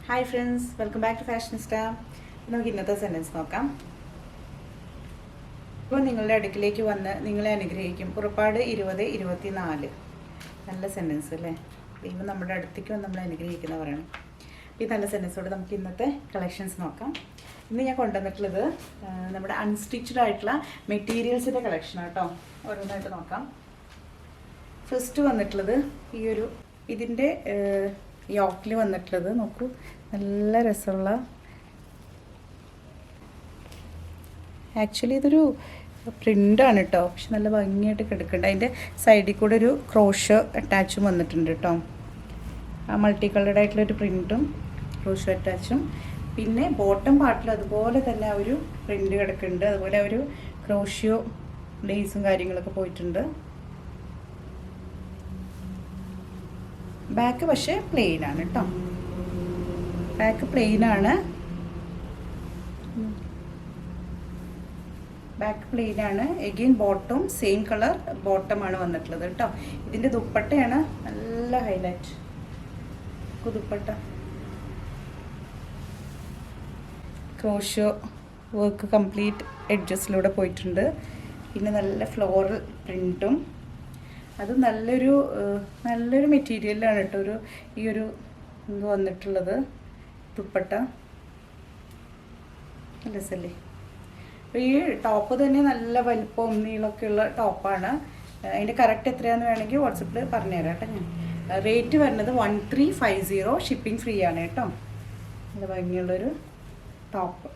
Hi friends, welcome back to Fashionista. നമുക്ക് ഇന്നത്തെ sentence നോക്കാം. ഇപ്പോൾ നിങ്ങളുടെ അടുക്കിലേക്ക് വന്ന് നിങ്ങളെ അനുഗ്രഹിക്കും. പുറപ്പാട് 20:24. നല്ല സെൻറ്റൻസ് അല്ലേ? ദൈവം നമ്മുടെ അടുത്തേക്ക് വന്ന് നമ്മളെ അനുഗ്രഹിക്കുന്ന പറയണം. ഈ നല്ല സെൻറ്റൻസോടെ നമുക്ക് ഇന്നത്തെ കളക്ഷൻസ് നോക്കാം. ഇന്ന് ഞാൻ കൊണ്ടുവന്നിട്ടുള്ളത് നമ്മുടെ അൺസ്റ്റിച്ച്ഡ് ആയിട്ടുള്ള മെറ്റീരിയൽസിൻ്റെ കളക്ഷനാണ് കേട്ടോ. ഓരോന്നായിട്ട് നോക്കാം. ഫസ്റ്റ് വന്നിട്ടുള്ളത് ഇതിൻ്റെ യോക്കിൽ വന്നിട്ടുള്ളത് നോക്കൂ, നല്ല രസമുള്ള, ആക്ച്വലി ഇതൊരു പ്രിൻ്റാണ് കേട്ടോ, പക്ഷെ നല്ല ഭംഗിയായിട്ട് കിടക്കുന്നുണ്ട്. അതിൻ്റെ സൈഡിൽ കൂടെ ഒരു ക്രോഷോ അറ്റാച്ചും വന്നിട്ടുണ്ട് കേട്ടോ. ആ മൾട്ടി കളർഡ് ആയിട്ടുള്ളൊരു പ്രിൻറ്റും ക്രോഷോ അറ്റാച്ചും. പിന്നെ ബോട്ടം പാർട്ടിൽ അതുപോലെ തന്നെ ആ ഒരു പ്രിൻ്റ് കിടക്കുന്നുണ്ട്. അതുപോലെ ഒരു ക്രോഷ്യോ ലേസും കാര്യങ്ങളൊക്കെ പോയിട്ടുണ്ട്. ബാക്ക് പക്ഷേ പ്ലെയിൻ ആണ് കേട്ടോ. ബാക്ക് പ്ലെയിൻ ആണ്. എഗെയിൻ ബോട്ടം സെയിം കളർ ബോട്ടമാണ് വന്നിട്ടുള്ളത് കേട്ടോ. ഇതിൻ്റെ ദുപ്പട്ടയാണ് നല്ല highlight. Dupatta crochet work complete എഡ്ജസിലൂടെ പോയിട്ടുണ്ട്. പിന്നെ നല്ല ഫ്ലോറൽ പ്രിൻറ്റും, അത് നല്ലൊരു മെറ്റീരിയലാണ് കേട്ടോ. ഈ ഒരു ഇത് വന്നിട്ടുള്ളത് ദുപ്പട്ട രസല്ലേ. അപ്പോൾ ഈ ടോപ്പ് തന്നെ നല്ല വലിപ്പവും നീളമൊക്കെ ഉള്ള ടോപ്പാണ്. അതിൻ്റെ കറക്റ്റ് എത്രയാണെന്ന് വേണമെങ്കിൽ വാട്സപ്പിൽ പറഞ്ഞുതരാം കേട്ടോ. ഞാൻ റേറ്റ് വരുന്നത് 1350. ഷിപ്പിംഗ് ഫ്രീ ആണ് കേട്ടോ. നല്ല ഭംഗിയുള്ളൊരു ടോപ്പ്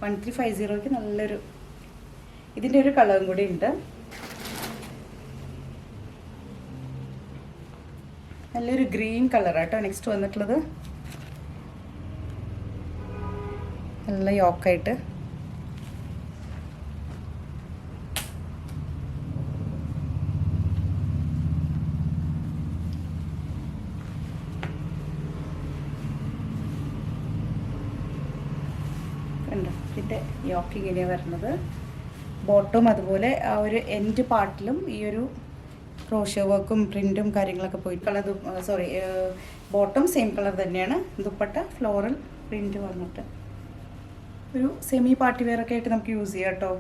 1350ക്ക് നല്ലൊരു. ഇതിൻ്റെ ഒരു കളറും കൂടി ഉണ്ട്, നല്ലൊരു ഗ്രീൻ കളറാട്ടോ. നെക്സ്റ്റ് വന്നിട്ടുള്ളത് നല്ല യോക്കായിട്ട് കണ്ടോ. ഇതിൻ്റെ യോക്ക് ഇങ്ങനെയാണ് വരുന്നത്. ബോട്ടം അതുപോലെ ആ ഒരു എൻഡ് പാർട്ടിലും ഈ ഒരു ക്രോഷ്യോ വർക്കും പ്രിൻറ്റും കാര്യങ്ങളൊക്കെ പോയി. ബോട്ടം സെയിം കളർ തന്നെയാണ്. ദുപ്പട്ട ഫ്ലോറൽ പ്രിൻറ്റ് വന്നിട്ട് ഒരു സെമി പാർട്ടി വെയർ ഒക്കെ ആയിട്ട് നമുക്ക് യൂസ് ചെയ്യാം കേട്ടോ.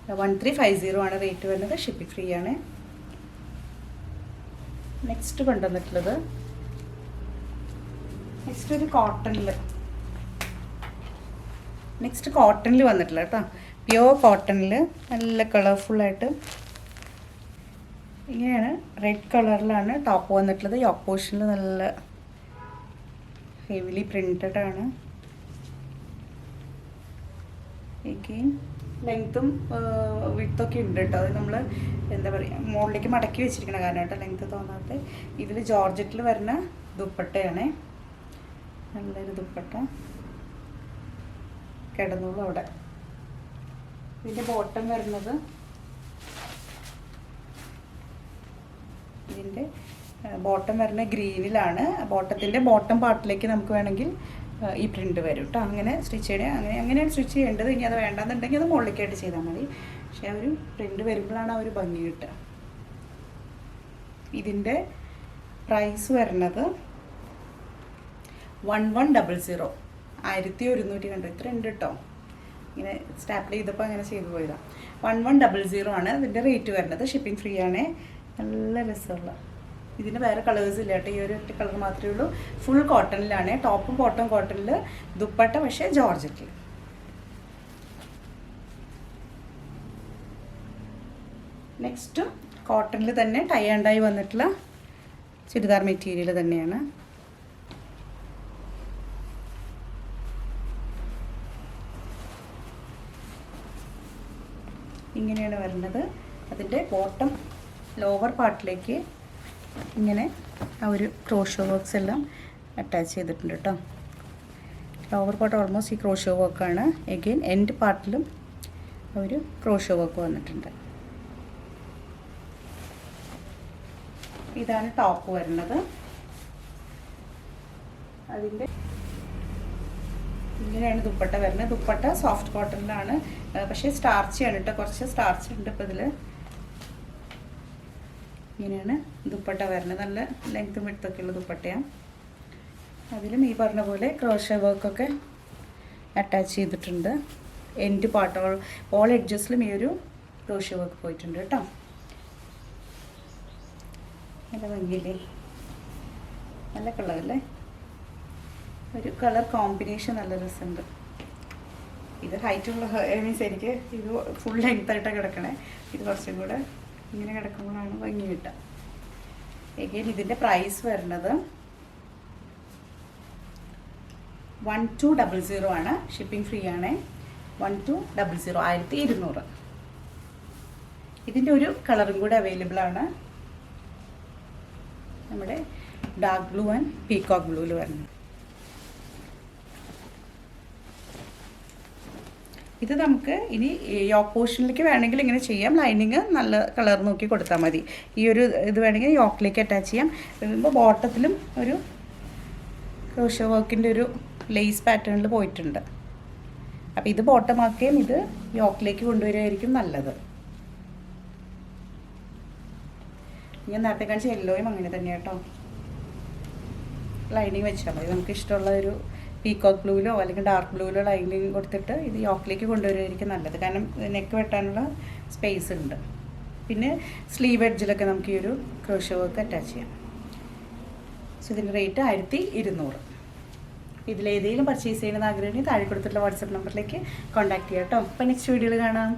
1350 ആണ് റേറ്റ് വരുന്നത്. ഷിപ്പിംഗ് ഫ്രീ ആണ്. നെക്സ്റ്റ് കൊണ്ടുവന്നിട്ടുള്ളത് ഒരു കോട്ടണിൽ വന്നിട്ടുള്ള കേട്ടോ. പ്യുവർ കോട്ടണിൽ നല്ല കളർഫുള്ളായിട്ട് ഇങ്ങനെയാണ്. റെഡ് കളറിലാണ് ടോപ്പ് വന്നിട്ടുള്ളത്. യോക്ക് പോർഷനിൽ നല്ല ഹെവിലി പ്രിൻറ്റഡ് ആണ്. എഗെയിൻ ലെങ്ത്തും വിഡ്ത്തൊക്കെ ഉണ്ട് കേട്ടോ. അത് നമ്മൾ എന്താ പറയുക, മുകളിലേക്ക് മടക്കി വെച്ചിരിക്കണം കാരണം കേട്ടോ ലെങ്ത്ത് തോന്നാത്ത. ഇതിൽ ജോർജറ്റിൽ വരുന്ന ദുപ്പട്ടയാണ്. നല്ലൊരു ദുപ്പട്ട കിടന്നോളൂ അവിടെ. ഇതിൻ്റെ ബോട്ടം വരുന്നത്, ഇതിൻ്റെ ബോട്ടം വരുന്ന ഗ്രീനിലാണ്. ബോട്ടത്തിൻ്റെ ബോട്ടം പാർട്ടിലേക്ക് നമുക്ക് വേണമെങ്കിൽ ഈ പ്രിൻ്റ് വരും കേട്ടോ. അങ്ങനെ സ്റ്റിച്ച് ചെയ്യണേ, അങ്ങനെയാണ് സ്റ്റിച്ച് ചെയ്യേണ്ടത്. ഇനി അത് വേണ്ടാന്നുണ്ടെങ്കിൽ അത് മുകളിലേക്കായിട്ട് ചെയ്താൽ മതി. പക്ഷേ ആ ഒരു പ്രിൻ്റ് വരുമ്പോഴാണ് ആ ഒരു ഭംഗി കിട്ടുക. ഇതിൻ്റെ പ്രൈസ് വരുന്നത് 1100. 1100 കണ്ടോ, ഇത്ര ഉണ്ട് കേട്ടോ. ഇങ്ങനെ സ്റ്റാപ്പിൾ ചെയ്തപ്പോൾ അങ്ങനെ ചെയ്തു പോയതാണ്. 1100 ആണ് ഇതിൻ്റെ റേറ്റ് വരുന്നത്. ഷിപ്പിംഗ് ഫ്രീ ആണ്. നല്ല രസമുള്ള, ഇതിന് വേറെ കളേഴ്സ് ഇല്ല കേട്ടോ. ഈ ഒരു ഒറ്റ കളർ മാത്രമേ ഉള്ളൂ. ഫുൾ കോട്ടണിലാണ്. ടോപ്പും ബോട്ടം കോട്ടണിൽ, ദുപ്പട്ട പക്ഷേ ജോർജറ്റിൽ. നെക്സ്റ്റ് കോട്ടണിൽ തന്നെ ടൈ ആൻഡ് ഡൈ വന്നിട്ടുള്ള ചുരിദാർ മെറ്റീരിയൽ തന്നെയാണ്. ഇങ്ങനെയാണ് വരുന്നത്. അതിൻ്റെ ബോട്ടം ലോവർ പാർട്ടിലേക്ക് ഇങ്ങനെ ആ ഒരു ക്രോഷ്യോ വർക്ക്സ് എല്ലാം അറ്റാച്ച് ചെയ്തിട്ടുണ്ട് കേട്ടോ. ലോവർ പാർട്ട് ഓൾമോസ്റ്റ് ഈ ക്രോഷ്യോ വർക്കാണ്. എഗെയിൻ എൻഡ് പാർട്ടിലും ഒരു ക്രോഷ്യോ വർക്ക് വന്നിട്ടുണ്ട്. ഇതാണ് ടോപ്പ് വരുന്നത്. അതിൻ്റെ ഇങ്ങനെയാണ് ദുപ്പട്ട വരുന്നത്. ദുപ്പട്ട സോഫ്റ്റ് കോട്ടണിലാണ്, പക്ഷേ സ്റ്റാർച്ചിയാണ് കേട്ടോ. കുറച്ച് സ്റ്റാർച്ച് ഉണ്ട് ഇപ്പോൾ ഇതിൽ. ഇങ്ങനെയാണ് ദുപ്പട്ട വരുന്നത്. നല്ല ലെങ്ത്തും വിഡ്ത്തൊക്കെ ഉള്ള ദുപ്പട്ടയാണ്. അതിലും ഈ പറഞ്ഞ പോലെ ക്രോഷ്യ വർക്കൊക്കെ അറ്റാച്ച് ചെയ്തിട്ടുണ്ട്. എൻഡ് പാർട്ട് ഓൾ എഡ്ജസിലും ഈ ഒരു ക്രോഷ്യ വർക്ക് പോയിട്ടുണ്ട് കേട്ടോ. നല്ല ഭംഗിയില്ലേ, നല്ല കളറല്ലേ, ഒരു കളർ കോമ്പിനേഷൻ നല്ല രസമുണ്ട്. ഇത് ഹൈറ്റുള്ള മീൻസ് എനിക്ക് ഇത് ഫുൾ ലെങ്ത്തായിട്ടാണ് കിടക്കണേ. ഇത് കുറച്ചും കൂടെ ഇങ്ങനെ കിടക്കുമ്പോഴാണ് ഭംഗി കിട്ടുക. എഗെയിൻ ഇതിൻ്റെ പ്രൈസ് വരുന്നത് 1200 ആണ്. ഷിപ്പിംഗ് ഫ്രീ ആണ്. 1200 1200. ഇതിൻ്റെ ഒരു കളറും കൂടെ അവൈലബിൾ ആണ്. നമ്മുടെ ഡാർക്ക് ബ്ലൂ ആൻഡ് പീകോക്ക് ബ്ലൂവിൽ വരുന്നത്. ഇത് നമുക്ക് ഇനി യോക്ക് പോർഷനിലേക്ക് വേണമെങ്കിൽ ഇങ്ങനെ ചെയ്യാം. ലൈനിങ് നല്ല കളർ നോക്കി കൊടുത്താൽ മതി. ഈ ഒരു ഇത് വേണമെങ്കിൽ യോക്കിലേക്ക് അറ്റാച്ച് ചെയ്യാം. വരുമ്പോൾ ബോട്ടത്തിലും ഒരു ക്രോഷ്യ വർക്കിൻ്റെ ഒരു ലേസ് പാറ്റേണിൽ പോയിട്ടുണ്ട്. അപ്പോൾ ഇത് ബോട്ടമാക്കുകയും ഇത് യോക്കിലേക്ക് കൊണ്ടുവരികയായിരിക്കും നല്ലത്. ഞാൻ നേരത്തെ കാണിച്ച യെല്ലോയും അങ്ങനെ തന്നെ കേട്ടോ. ലൈനിങ് വെച്ചാൽ മതി. നമുക്ക് ഇഷ്ടമുള്ള ഒരു പീകോക്ക് ബ്ലൂവിലോ അല്ലെങ്കിൽ ഡാർക്ക് ബ്ലൂവിലോ ലൈനിങ് കൊടുത്തിട്ട് ഇത് യോക്കിലേക്ക് കൊണ്ടുവരികയായിരിക്കും നല്ലത്. കാരണം നെക്ക് വെട്ടാനുള്ള സ്പേസ് ഉണ്ട്. പിന്നെ സ്ലീവ് എഡ്ജിലൊക്കെ നമുക്ക് ഈ ഒരു ക്രോഷ്യ വർക്ക് അറ്റാച്ച് ചെയ്യാം. സോ ഇതിൻ്റെ റേറ്റ് 1200. ഇതിലേതെങ്കിലും പർച്ചേസ് ചെയ്യണമെന്ന് ആഗ്രഹമെങ്കിൽ താഴെ കൊടുത്തിട്ടുള്ള വാട്സപ്പ് നമ്പറിലേക്ക് കോൺടാക്ട് ചെയ്യാം കേട്ടോ. അപ്പോൾ നെക്സ്റ്റ് വീഡിയോയിൽ കാണാം.